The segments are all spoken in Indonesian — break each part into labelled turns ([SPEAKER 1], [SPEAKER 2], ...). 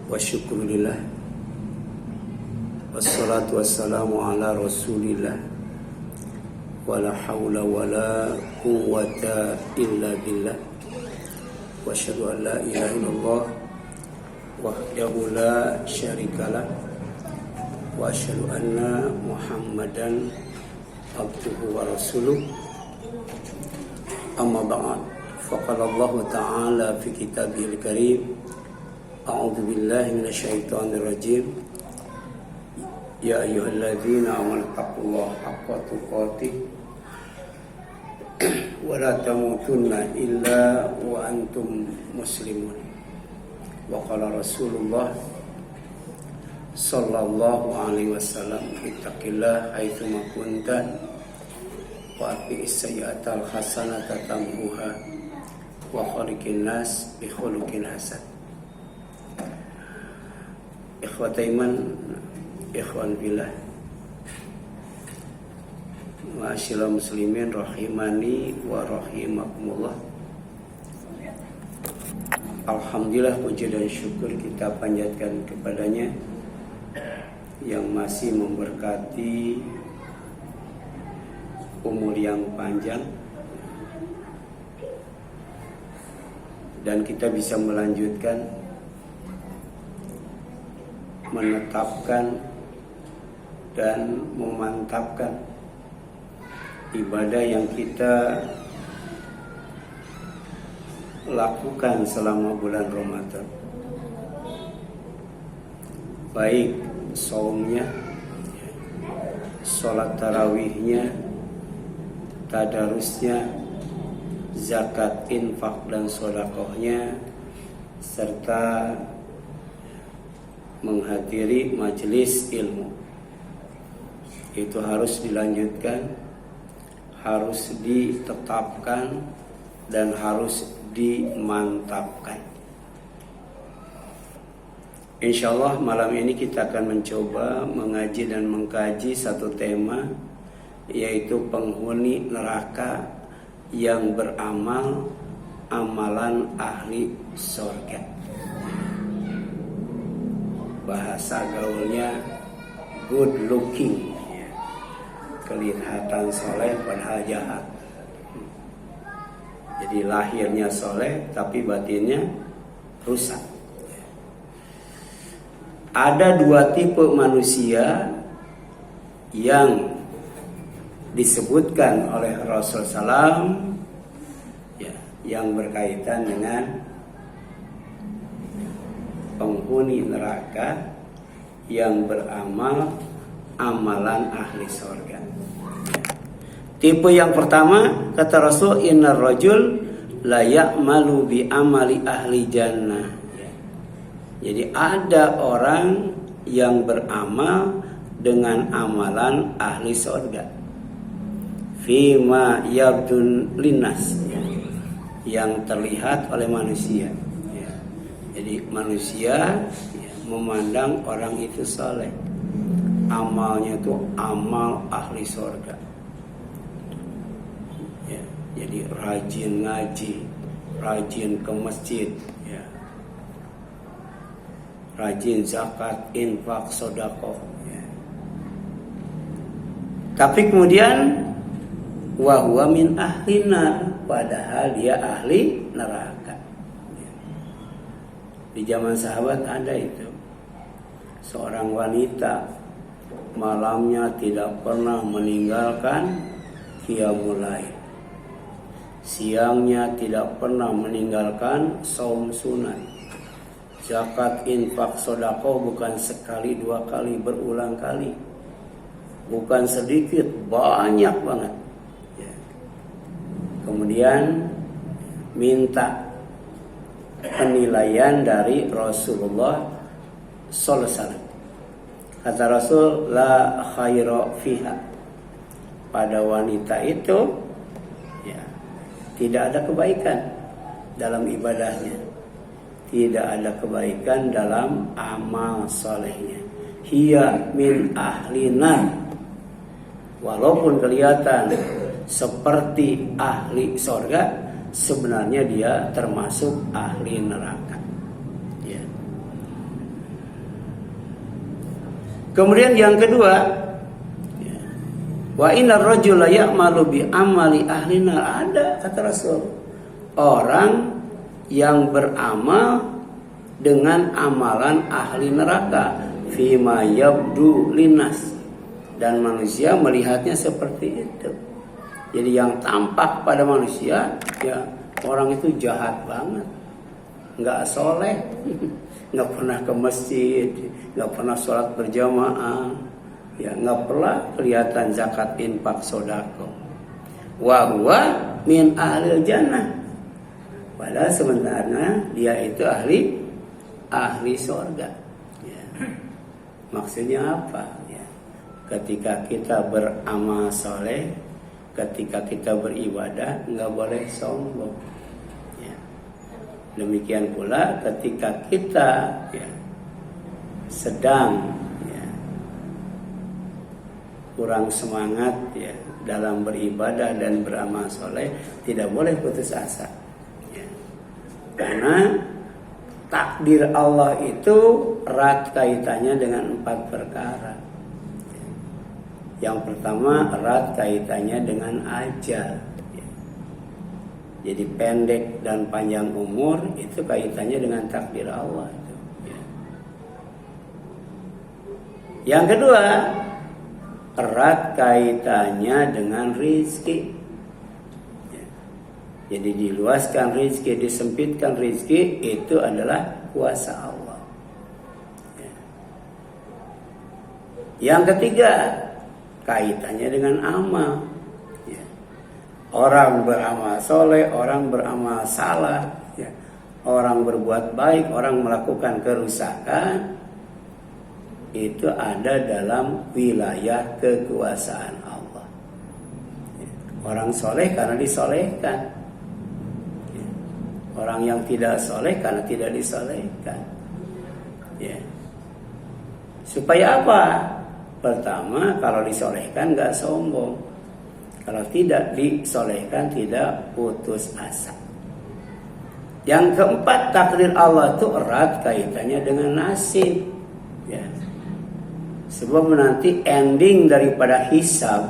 [SPEAKER 1] wa syukurillah wassalatu wassalamu ala rasulillah wala hawla wala quwwata illa billah wa asyhadu an la ilaha illallah wahdahu la syarikalah wa asyhadu anna muhammadan abduhu wa rasuluh amma ba'd faqala Allah ta'ala fi kitabihil karim a'udzu billahi minasyaitonir rajim ya ayyuhalladzina amanu taqullaha haqqa tuqatih wa la tamutunna illa wa antum muslimun wa qala Rasulullah sallallahu alaihi wasallam ittaqillah haitsu ma kunta wa aqis sayyi'atal hasanata tamhuha wa khaliqin nas bi khuluqin hasan. Ikhwat iman, ikhwan billah, ma'asyiral muslimin rahimani wa rahimakumullah. Alhamdulillah, puji dan syukur kita panjatkan kepadanya yang masih memberkati umur yang panjang dan kita bisa melanjutkan menetapkan dan memantapkan ibadah yang kita lakukan selama bulan Ramadan, baik saumnya, sholat tarawihnya, tadarusnya, zakat, infak dan sedekahnya, serta menghadiri majelis ilmu. Itu harus dilanjutkan, harus ditetapkan dan harus dimantapkan. Insyaallah malam ini kita akan mencoba mengaji dan mengkaji satu tema, yaitu penghuni neraka yang beramal amalan ahli surga. Bahasa gaulnya good looking, kelihatan soleh padahal jahat. Jadi lahirnya soleh tapi batinnya rusak. Ada dua tipe manusia yang disebutkan oleh Rasulullah SAW, yang berkaitan dengan penghuni neraka yang beramal amalan ahli surga. Tipe yang pertama, kata Rasul, innar rajul la ya'malu bi amali ahli jannah. Jadi ada orang yang beramal dengan amalan ahli surga. Fima yabdun linnas, yang terlihat oleh manusia. Jadi manusia memandang orang itu saleh, amalnya itu amal ahli surga. Jadi rajin ngaji, rajin ke masjid, rajin zakat, infak, sedekah. Tapi kemudian wahwa min ahlina, padahal dia ahli neraka. Di zaman sahabat ada itu seorang wanita malamnya tidak pernah meninggalkan qiyamul lail, siangnya tidak pernah meninggalkan saum sunat, zakat, infak, sedekah bukan sekali dua kali, berulang kali, bukan sedikit, banyak banget. Kemudian minta penilaian dari Rasulullah sallallahu alaihi wasallam. Kata Rasul, la khaira fiha, pada wanita itu tidak ada kebaikan dalam ibadahnya, tidak ada kebaikan dalam amal solehnya. Hiya min ahlinar, walaupun kelihatan seperti ahli surga, sebenarnya dia termasuk ahli neraka. Kemudian yang kedua, wa innar rajula ya'malu bi amali ahlina, ada kata Rasul, orang yang beramal dengan amalan ahli neraka, fima yabdu linnas, dan manusia melihatnya seperti itu. Jadi yang tampak pada manusia, ya orang itu jahat banget, nggak soleh, nggak pernah ke masjid, nggak pernah sholat berjamaah, ya nggak pernah kelihatan zakat, infak, sodako. Wa huwa min ahlil jannah, padahal sebenarnya dia itu ahli surga. Ya. Maksudnya apa? Ya. Ketika kita beramal soleh, ketika kita beribadah, nggak boleh sombong. Ya. Demikian pula ketika kita sedang kurang semangat dalam beribadah dan beramal soleh, tidak boleh putus asa. Ya. Karena takdir Allah itu erat kaitannya dengan 4 perkara. Yang pertama, erat kaitannya dengan ajal. Jadi pendek dan panjang umur itu kaitannya dengan takdir Allah. Yang kedua, erat kaitannya dengan rizki. Jadi diluaskan rizki, disempitkan rizki, itu adalah kuasa Allah. Yang ketiga, kaitannya dengan amal. Orang beramal soleh, orang beramal salah, orang berbuat baik, orang melakukan kerusakan, itu ada dalam wilayah kekuasaan Allah. Orang soleh karena disolehkan, orang yang tidak soleh karena tidak disolehkan. Supaya apa? Pertama, kalau disolehkan nggak sombong, kalau tidak disolehkan tidak putus asa. Yang keempat, takdir Allah itu erat kaitannya dengan nasib. Sebab nanti ending daripada hisab,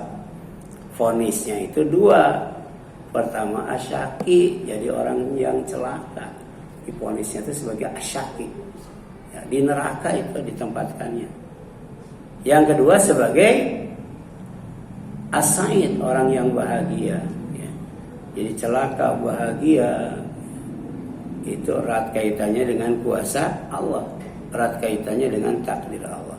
[SPEAKER 1] vonisnya itu 2. Pertama asyaki, jadi orang yang celaka, divonisnya itu sebagai asyaki, di neraka itu ditempatkannya. Yang kedua sebagai as-sa'id, orang yang bahagia. Jadi celaka bahagia itu erat kaitannya dengan kuasa Allah, erat kaitannya dengan takdir Allah.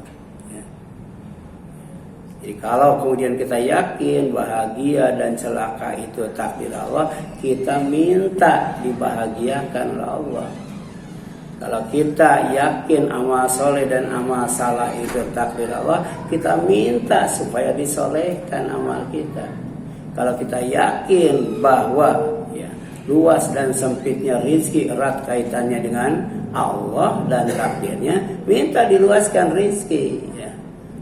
[SPEAKER 1] Jadi kalau kemudian kita yakin bahagia dan celaka itu takdir Allah, kita minta dibahagiakan oleh Allah. Kalau kita yakin amal soleh dan amal salah itu takdir Allah, kita minta supaya disolehkan amal kita. Kalau kita yakin bahwa luas dan sempitnya rizki erat kaitannya dengan Allah dan takdirnya, minta diluaskan rizki.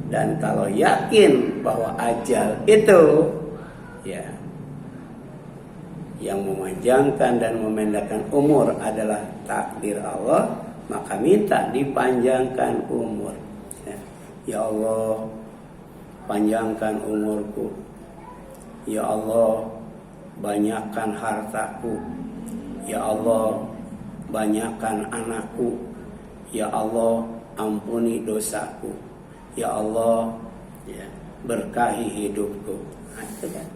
[SPEAKER 1] Dan kalau yakin bahwa ajal itu yang memanjangkan dan memendekkan umur adalah takdir Allah, maka minta dipanjangkan umur. Ya Allah, panjangkan umurku. Ya Allah, banyakkan hartaku. Ya Allah, banyakkan anakku. Ya Allah, ampuni dosaku. Ya Allah, berkahi hidupku. Itu kan.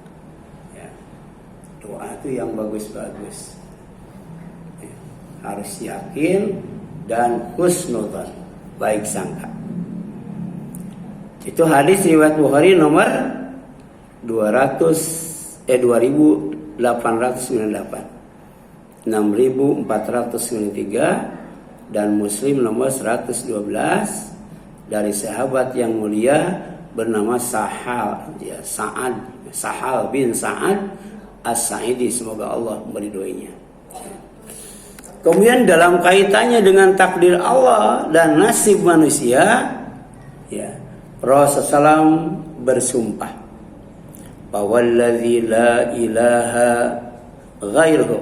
[SPEAKER 1] Doa itu yang bagus-bagus. Harus yakin dan husnudzon, baik sangka. Itu hadis riwayat Bukhari nomor 2898, 6493, dan Muslim nomor 112 dari sahabat yang mulia bernama Sahal bin Sa'ad As-Sa'idi, semoga Allah meridhoinya. Kemudian dalam kaitannya dengan takdir Allah dan nasib manusia, Rasulullah SAW bersumpah, "Wallazi la ilaha ghairuhu,"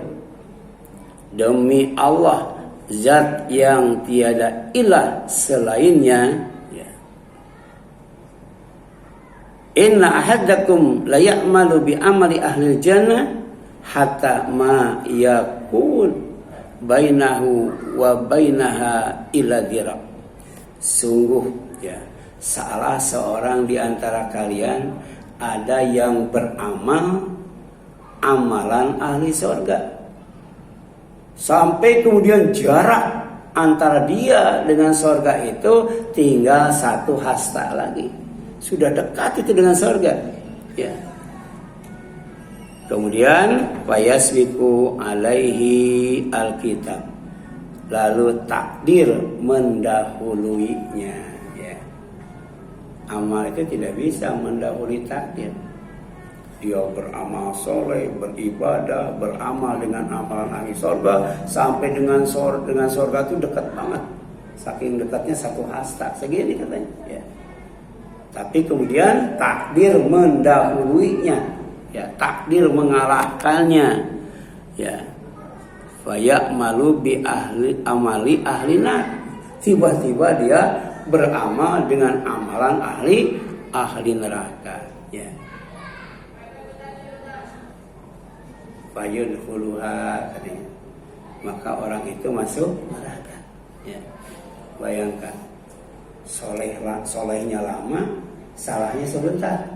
[SPEAKER 1] demi Allah, zat yang tiada ilah selainnya, Inna ahadakum la ya'malu bi amali ahli jannah hatta ma yakun bainahu wa bainaha illa dhira. Sungguh ya, salah seorang di antara kalian ada yang beramal amalan ahli surga sampai kemudian jarak antara dia dengan surga itu tinggal 1 hasta lagi. Sudah dekat itu dengan surga ya. Kemudian fayasbiqu alaihi alkitab, lalu takdir mendahuluinya ya. Amal itu tidak bisa mendahului takdir. Dia beramal soleh, beribadah, beramal dengan amalan ahli surga sampai dengan surga itu dekat banget. Saking dekatnya 1 hasta segini katanya ya. Tapi kemudian takdir mendahuluinya ya, takdir mengalahkannya ya. Fayamalu bi amali ahlina, tiba-tiba dia beramal dengan amalan ahli neraka ya. Fayudkhuluha katanya, maka orang itu masuk neraka ya. Bayangkan, solehnya lama, salahnya sebentar.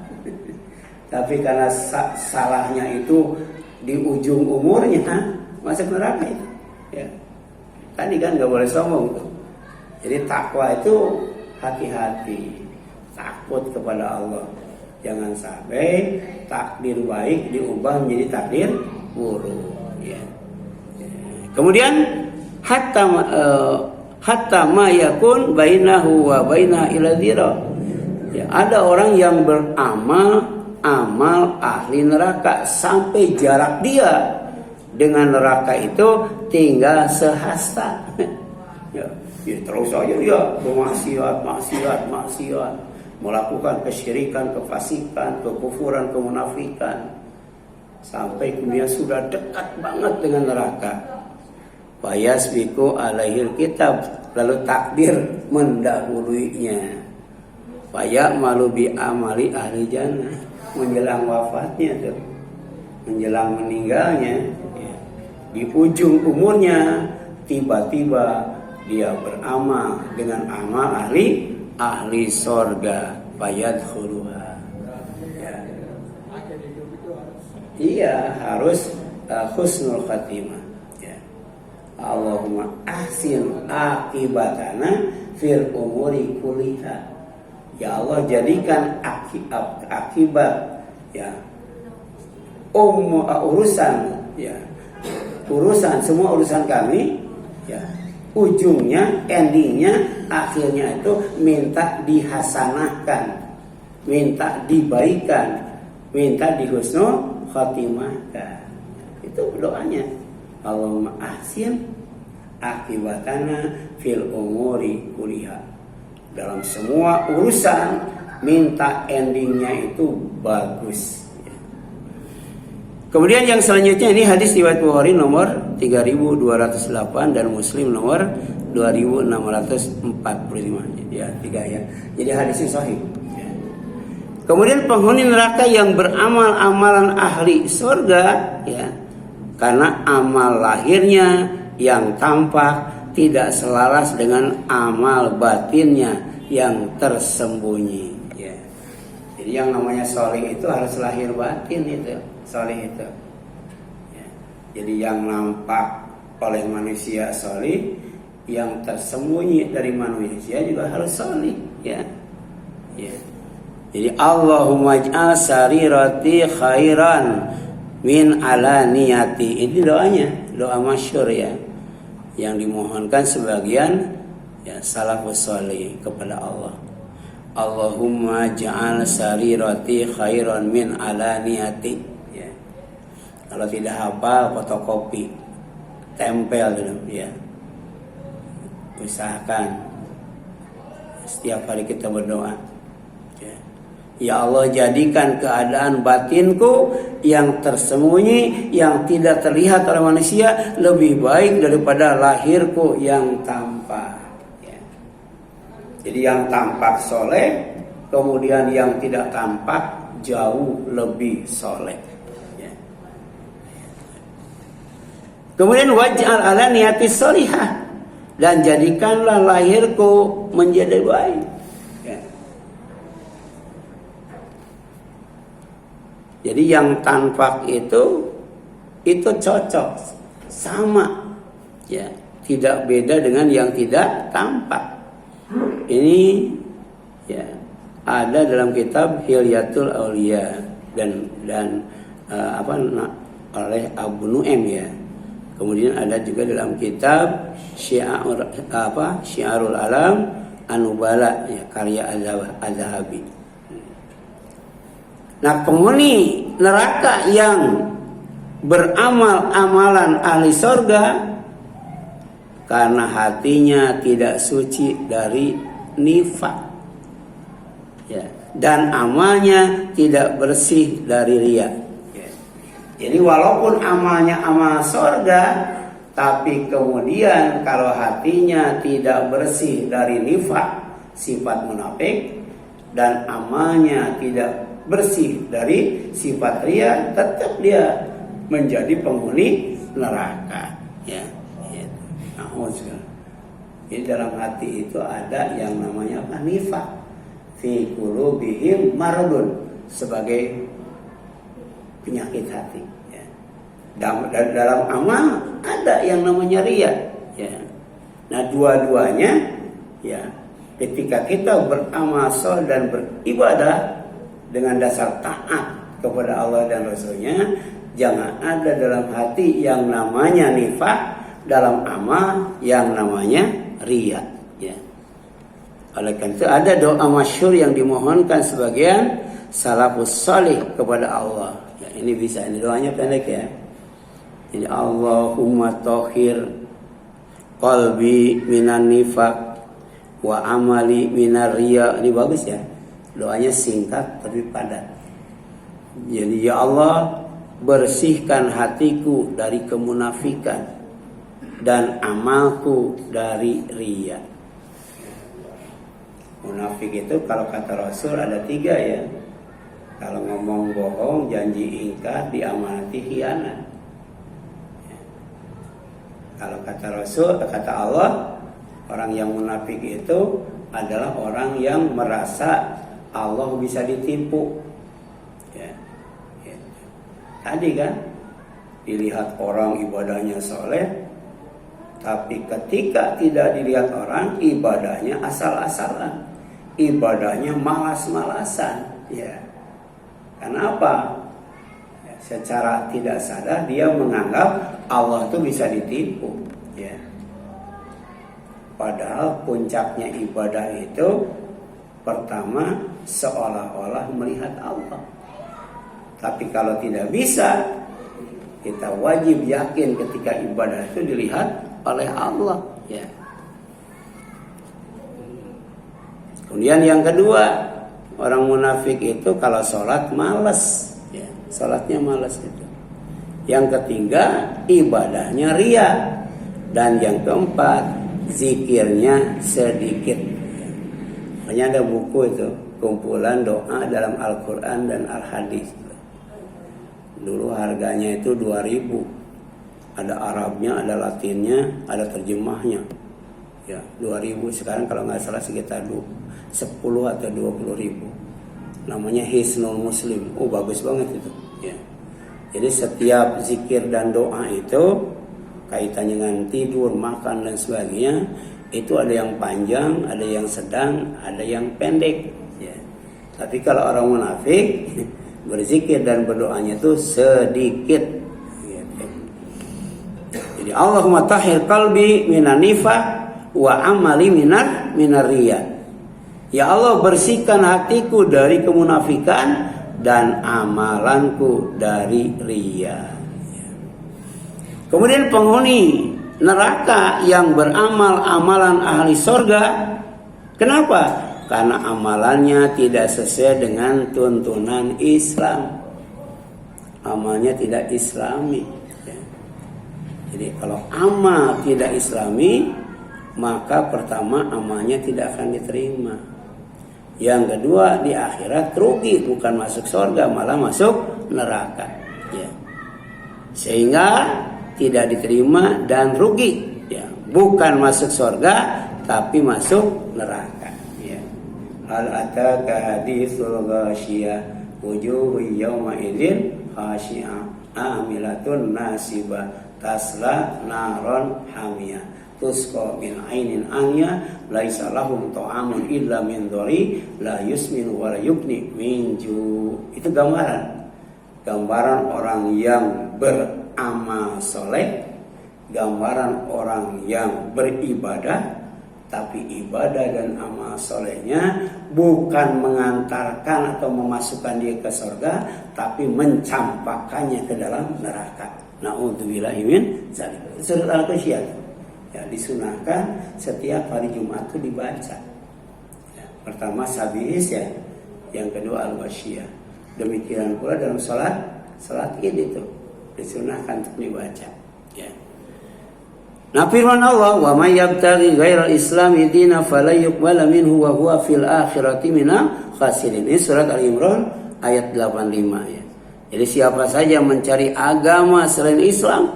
[SPEAKER 1] Tapi karena salahnya itu di ujung umurnya, masuk neraka itu ya. Tadi kan nggak boleh sombong tuh. Jadi takwa itu hati-hati, takut kepada Allah. Jangan sampai takdir baik diubah menjadi takdir buruk ya. Kemudian hatta ma yakun bainahu wa baina ila dhira ya, ada orang yang beramal amal ahli neraka sampai jarak dia dengan neraka itu tinggal sehasta ya, terus saja dia bermaksiat, melakukan kesyirikan, kefasikan, kekufuran, kemunafikan sampai kemudian sudah dekat banget dengan neraka. Fayasbiqu alaihil kitab, lalu takdir mendahuluinya. Fayamalu bi amali ahli jannah, menjelang wafatnya tuh, menjelang meninggalnya ya. Di ujung umurnya tiba-tiba dia beramal dengan amal ahli sorga, fayadkhuluha ya. Iya, harus husnul khatimah. Allahumma ahsin akibatana fil umuri kulliha. Ya Allah, jadikan akibat ya urusan ya, semua urusan kami ya, ujungnya, endingnya, akhirnya itu minta dihasanahkan, minta dibaikan, minta dihusnul khatimahkan. Itu doanya. Allahumma ahsin akibatana fil umuri kulliha. Dalam semua urusan minta endingnya itu bagus. Kemudian yang selanjutnya ini hadis riwayat Bukhari nomor 3208 dan Muslim nomor 2645 ya, 3 ya. Jadi hadisnya sahih. Kemudian penghuni neraka yang beramal amalan ahli surga ya, karena amal lahirnya yang tampak tidak selaras dengan amal batinnya yang tersembunyi ya. Jadi yang namanya soleh itu harus lahir batin itu, soleh itu ya. Jadi yang nampak oleh manusia soleh, yang tersembunyi dari manusia juga harus soleh ya. Ya. Jadi Allahumma ij'al sarirati khairan min alaniyati, ini doanya, doa masyhur ya, yang dimohonkan sebagian ya salafus salih kepada Allah. Allahumma ja'al sarirati khairan min alaniyati ya. Kalau tidak hafal, fotokopi, tempel ya. Usahakan setiap hari kita berdoa. Ya Allah, jadikan keadaan batinku yang tersembunyi, yang tidak terlihat oleh manusia lebih baik daripada lahirku yang tampak ya. Jadi yang tampak soleh, kemudian yang tidak tampak jauh lebih soleh. Ya. Kemudian waj'al ala niyati sholihah, dan jadikanlah lahirku menjadi baik. Ya. Jadi yang tampak itu cocok, sama, ya, tidak beda dengan yang tidak tampak. Ini, ya, ada dalam kitab Hilyatul Auliya dan oleh Abu Nu'aim, ya. Kemudian ada juga dalam kitab Syiarul Alam An-Nubala, ya, karya Az-Zahabi. Nah, penghuni neraka yang beramal amalan ahli surga karena hatinya tidak suci dari nifaq, ya, dan amalnya tidak bersih dari riya. Ya. Jadi walaupun amalnya amal surga, tapi kemudian kalau hatinya tidak bersih dari nifaq, sifat munafik, dan amalnya tidak bersih dari sifat riya, tetap dia menjadi penghuni neraka. Ya. Jadi dalam hati itu ada yang namanya nifaq, fi qulubihim maradun, sebagai penyakit hati. Ya. Dalam amal ada yang namanya riya. Ya. Nah, dua-duanya, ya, ketika kita beramal soleh dan beribadah dengan dasar taat kepada Allah dan Rasulnya, jangan ada dalam hati yang namanya nifaq, dalam amal yang namanya riya. Ya. Oleh karena itu ada doa masyhur yang dimohonkan sebagian salafus salih kepada Allah. Ya, ini bisa, ini doanya pendek, ya. Ini Allahumma tahhir qalbi minan nifaq wa amali minar riya. Ini bagus, ya. Doanya singkat tapi padat. Jadi, ya Allah, bersihkan hatiku dari kemunafikan dan amalku dari riya. Munafik itu kalau kata Rasul ada 3, ya. Kalau ngomong bohong, janji ingkar, diamanati khianat. Ya. Kalau kata Rasul, kata Allah, orang yang munafik itu adalah orang yang merasa Allah bisa ditipu. Ya. Ya. Tadi kan dilihat orang ibadahnya soleh, tapi ketika tidak dilihat orang, ibadahnya asal-asalan, ibadahnya malas-malasan. Ya. Kenapa? Ya, secara tidak sadar dia menganggap Allah itu bisa ditipu. Ya. Padahal puncaknya ibadah itu pertama seolah-olah melihat Allah. Tapi kalau tidak bisa, kita wajib yakin ketika ibadah itu dilihat oleh Allah. Ya. Kemudian yang kedua, orang munafik itu kalau sholat malas, ya, sholatnya malas itu. Yang ketiga, ibadahnya riya. Dan yang keempat, zikirnya sedikit. Makanya ada buku itu, kumpulan doa dalam Al-Quran dan Al-Hadis. Dulu harganya itu 2.000. Ada Arabnya, ada Latinnya, ada terjemahnya. Ya, 2.000. Sekarang kalau nggak salah sekitar 10 atau 20.000. Namanya Hisnul Muslim. Oh, bagus banget itu. Ya. Jadi setiap zikir dan doa itu kaitannya dengan tidur, makan dan sebagainya, itu ada yang panjang, ada yang sedang, ada yang pendek. Ya. Tapi kalau orang munafik berzikir dan berdoanya itu sedikit. Gitu. Jadi Allahumma tahhir qalbi minan nifaq wa amali minar riya. Ya Allah, bersihkan hatiku dari kemunafikan dan amalanku dari riya. Kemudian penghuni neraka yang beramal amalan ahli surga, kenapa? Karena amalannya tidak sesuai dengan tuntunan Islam. Amalnya tidak islami. Jadi kalau amal tidak islami, maka pertama amalnya tidak akan diterima. Yang kedua, di akhirat rugi, bukan masuk surga malah masuk neraka. Ya. Sehingga tidak diterima dan rugi. Ya. Bukan masuk surga tapi masuk neraka. Ya. Hal ataka haditsul ghasyiyah wujuhun yawma idzin khashi'ah amilatun nasibah tasla naron hamiyah tusqa min ainin anya laisa lahum ta'amun illa min dhari la yusminu wa la yughni min ju'. Itu gambaran orang yang beramal soleh, gambaran orang yang beribadah, tapi ibadah dan amal solehnya bukan mengantarkan atau memasukkan dia ke surga, tapi mencampakkannya ke dalam neraka. Na'udzubillahi min dzalik. Surat Al-Ghasyiyah. Ya, disunahkan setiap hari Jumat itu dibaca. Ya, pertama Sabihis ya, yang kedua Al-Ghasyiyah. Demikian pula dalam salat Id itu disunahkan untuk dibaca. Ya. Nah, firman Allah, "Wa may yabtaghi ghairal islami dinan fala yuqbala minhu wa huwa fil akhirati minal khasirin." Ini surat Al-Imran ayat 85 ya. Jadi siapa saja mencari agama selain Islam,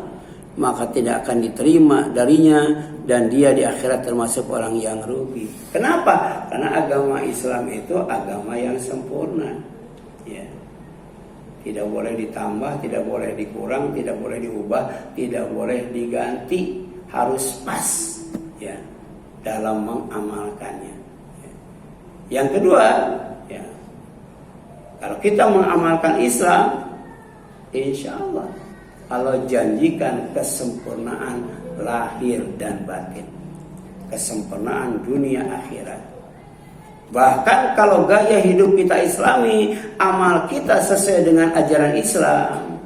[SPEAKER 1] maka tidak akan diterima darinya dan dia di akhirat termasuk orang yang rugi. Kenapa? Karena agama Islam itu agama yang sempurna. Ya. Tidak boleh ditambah, tidak boleh dikurang, tidak boleh diubah, tidak boleh diganti, harus pas ya dalam mengamalkannya. Ya. Yang kedua, ya, kalau kita mengamalkan Islam, insya Allah Allah janjikan kesempurnaan lahir dan batin, kesempurnaan dunia akhirat. Bahkan kalau gaya hidup kita Islami, amal kita sesuai dengan ajaran Islam,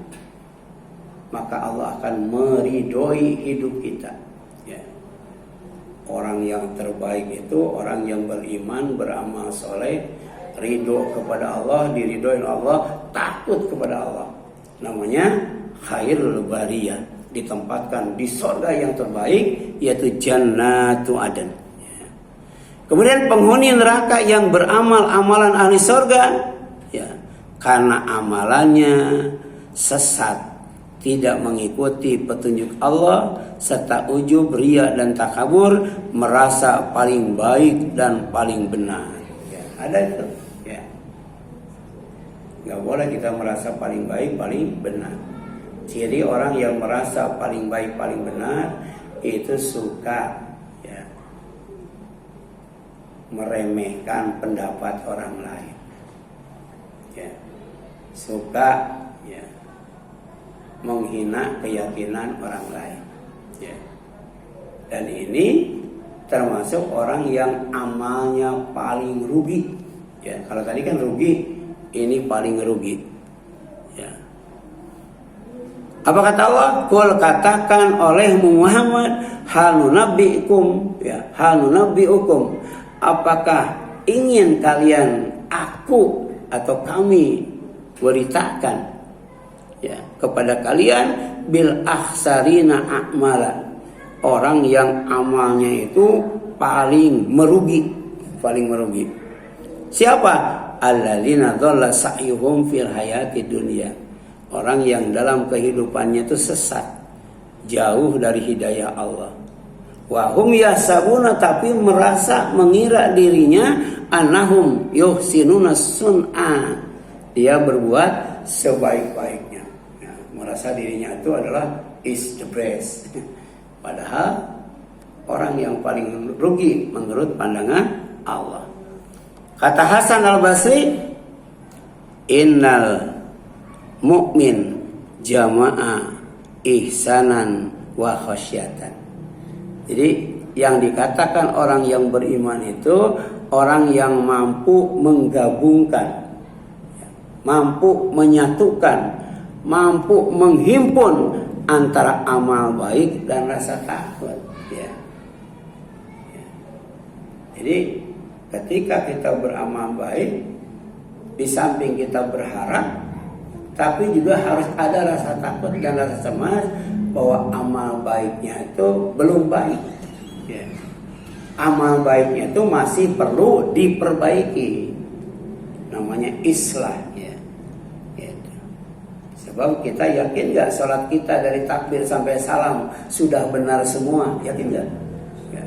[SPEAKER 1] maka Allah akan meridhoi hidup kita. Ya. Orang yang terbaik itu orang yang beriman, beramal soleh, ridho kepada Allah, diridhoi Allah, takut kepada Allah. Namanya khairul bariyah, ditempatkan di surga yang terbaik, yaitu Jannatu Aden. Ya. Kemudian penghuni neraka yang beramal amalan ahli surga, ya, karena amalannya sesat, tidak mengikuti petunjuk Allah, serta ujub, riya dan takabur, merasa paling baik dan paling benar. Ya, ada itu. Ya. Gak boleh kita merasa paling baik, paling benar. Jadi orang yang merasa paling baik, paling benar itu suka ya, meremehkan pendapat orang lain. Ya. Suka ya, menghina keyakinan orang lain. Ya. Dan ini termasuk orang yang amalnya paling rugi. Ya, kalau tadi kan rugi, ini paling rugi. Ya. Apa kata Allah? Qul, katakan oleh Muhammad, hal nunabbiukum, ya, hal nunabbiukum. Apakah ingin kalian aku atau kami beritakan ya kepada kalian bil akhsarina a'mala, orang yang amalnya itu paling merugi, paling merugi. Siapa? Alladzina dhalla sa'yuhum fil hayati dunya. Orang yang dalam kehidupannya itu sesat, jauh dari hidayah Allah. Wa hum yahsabuna, tapi merasa mengira dirinya annahum yuhsinuna sun'a, dia berbuat sebaik-baiknya. Ya, merasa dirinya itu adalah is the best. Padahal orang yang paling rugi menurut pandangan Allah. Kata Hasan Al-Basri, innal mu'min jama'a ihsanan wa khasyatan. Jadi yang dikatakan orang yang beriman itu orang yang mampu menggabungkan, mampu menyatukan, mampu menghimpun antara amal baik dan rasa takut. Ya. Jadi ketika kita beramal baik, di samping kita berharap, tapi juga harus ada rasa takut dan rasa cemas bahwa amal baiknya itu belum baik. Ya. amal baiknya itu masih perlu diperbaiki, namanya islah ya. Gitu. Sebab kita yakin nggak sholat kita dari takbir sampai salam sudah benar semua, yakin nggak? Ya.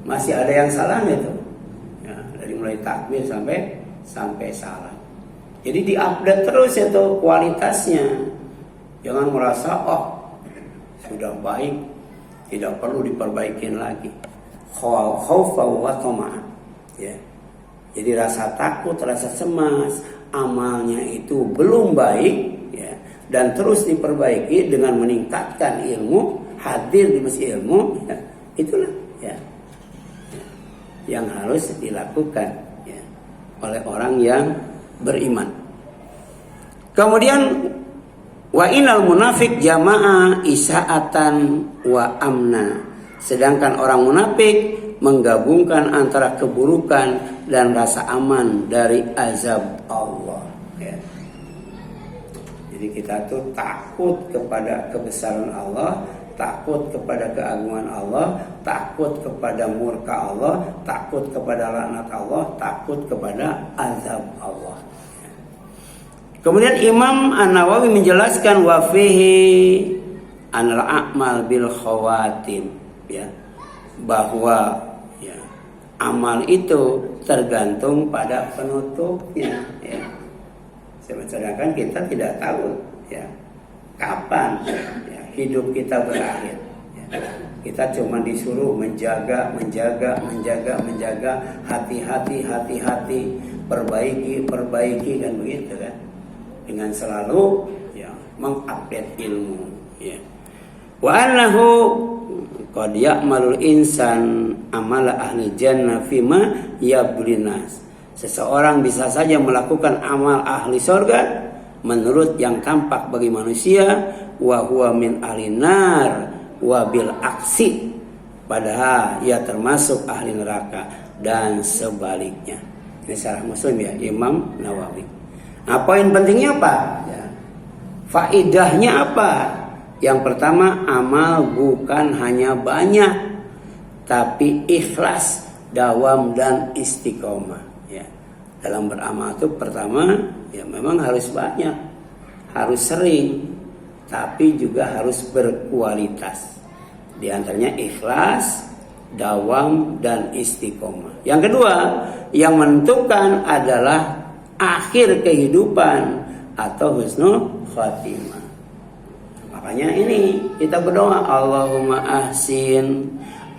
[SPEAKER 1] Masih ada yang salah itu ya, dari mulai takbir sampai salam. Jadi diupdate terus itu kualitasnya, jangan merasa sudah baik tidak perlu diperbaikin lagi. Khaufa wa tama'an ya. Jadi rasa takut, rasa cemas, amalnya itu belum baik ya, dan terus diperbaiki dengan meningkatkan ilmu, hadir di masjid ilmu ya. Itulah ya, yang harus dilakukan ya, oleh orang yang beriman. Kemudian wa innal munafik jama'a isaatan wa amna. Sedangkan orang munafik menggabungkan antara keburukan dan rasa aman dari azab Allah ya. Jadi kita tuh takut kepada kebesaran Allah, takut kepada keagungan Allah, takut kepada murka Allah, takut kepada laknat Allah, takut kepada azab Allah. Kemudian Imam An-Nawawi menjelaskan wa fihi anal a'mal bil khawatim ya, bahwa ya, amal itu tergantung pada penutupnya ya. Sedangkan kita tidak tahu ya kapan ya, hidup kita berakhir ya. Kita cuma disuruh menjaga, hati-hati, perbaiki kan begitu kan, dengan selalu ya mengupdate ilmu ya. Wa annahu qad ya'malul insan amala ahli jannah fima yablinas. Seseorang bisa saja melakukan amal ahli surga menurut yang tampak bagi manusia, wa huwa min ahli nar wa bil aksi, padahal ia termasuk ahli neraka, dan sebaliknya. Ini syarah Muslim ya, Imam Nawawi. Nah, poin pentingnya apa? Ya. Faidahnya apa? Yang pertama, amal bukan hanya banyak, tapi ikhlas, dawam, dan istiqomah. Ya. Dalam beramal itu pertama, ya memang harus banyak, harus sering, tapi juga harus berkualitas. Di antaranya ikhlas, dawam, dan istiqomah. Yang kedua, yang menentukan adalah akhir kehidupan atau husnul khatimah. Makanya ini kita berdoa, Allahumma ahsin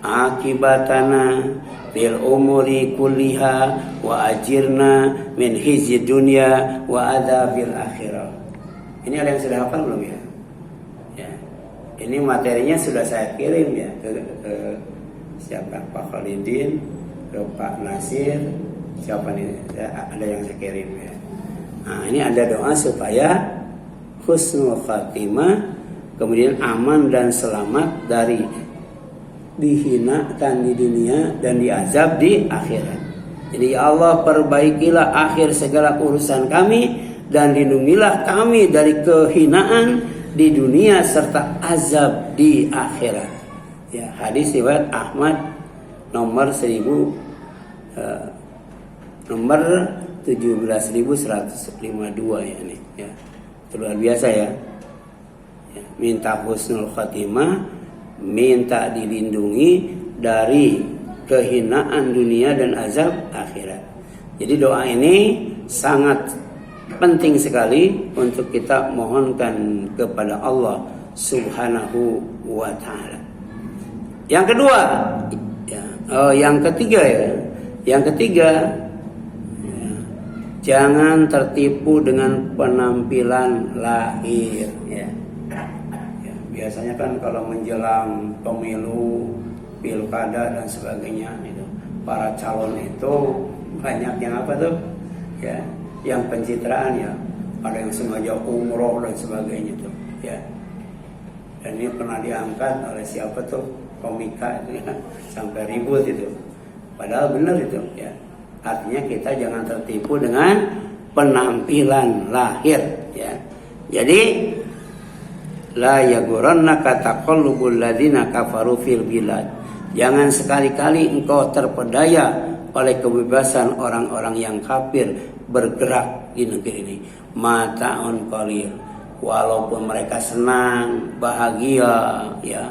[SPEAKER 1] akibatana fil umuri kulliha wa ajirna min khizyi dunya wa adzabil akhirah. Ini ada yang sudah hafal belum ya? Ya. Ini materinya sudah saya kirim ya ke siapa, Pak Khalidin, ke Pak Nasir, siapa nih? Ada yang saya kirim ya. Nah, ini ada doa supaya husnul khatimah, kemudian aman dan selamat dari dihinakan di dunia dan diazab di akhirat. Jadi ya Allah, perbaikilah akhir segala urusan kami dan lindungilah kami dari kehinaan di dunia serta azab di akhirat. Ya, hadis riwayat Ahmad nomor 17.152 ya ini. Ya. Itu luar biasa ya. Minta husnul khatimah, minta dilindungi dari kehinaan dunia dan azab akhirat. Jadi doa ini sangat penting sekali untuk kita mohonkan kepada Allah Subhanahu wa ta'ala. Yang kedua, yang ketiga, jangan tertipu dengan penampilan lahir ya. Biasanya kan kalau menjelang pemilu, pilkada dan sebagainya itu, para calon itu banyak yang apa tuh ya, yang pencitraan ya, ada yang sengaja umroh dan sebagainya tuh ya. Dan ini pernah diangkat oleh siapa tuh, komika itu ya, sampai ribut itu. Padahal benar itu ya. Artinya kita jangan tertipu dengan penampilan lahir ya. Jadi la yagurannaka taqallubul ladzina kafaru fil bilad. Jangan sekali-kali engkau terpedaya oleh kebebasan orang-orang yang kafir bergerak di negeri ini. Mata'un qalil, walaupun mereka senang, bahagia, ya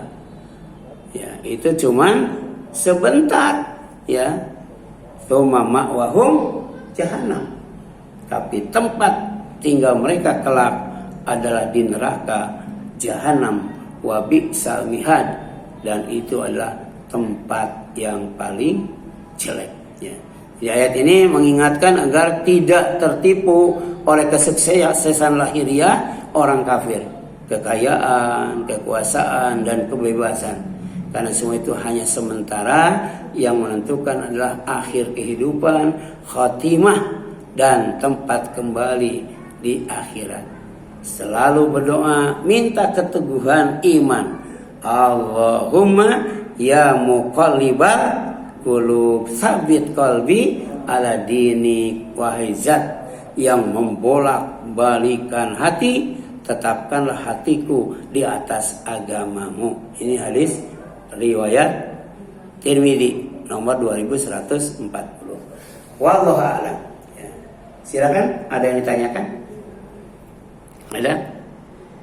[SPEAKER 1] itu cuma sebentar, ya. Tsumma ma'wahum jahannam, tapi tempat tinggal mereka kelak adalah di neraka jahanam. Wa bi'sal mihad, dan itu adalah tempat yang paling jelek, ya. Di ayat ini mengingatkan agar tidak tertipu oleh kesuksesan lahiriah orang kafir, kekayaan, kekuasaan, dan kebebasan. Karena semua itu hanya sementara, yang menentukan adalah akhir kehidupan, khatimah, dan tempat kembali di akhirat. Selalu berdoa, minta keteguhan iman. Allahumma ya muqallibal qulub, sabit qalbi ala dini, wahai zat yang membolak-balikan hati, tetapkanlah hatiku di atas agamamu. Ini hadis riwayat Tirmidzi nomor 2140. Wallahu a'lam. Ya. Silakan, ada yang ditanyakan? Ada?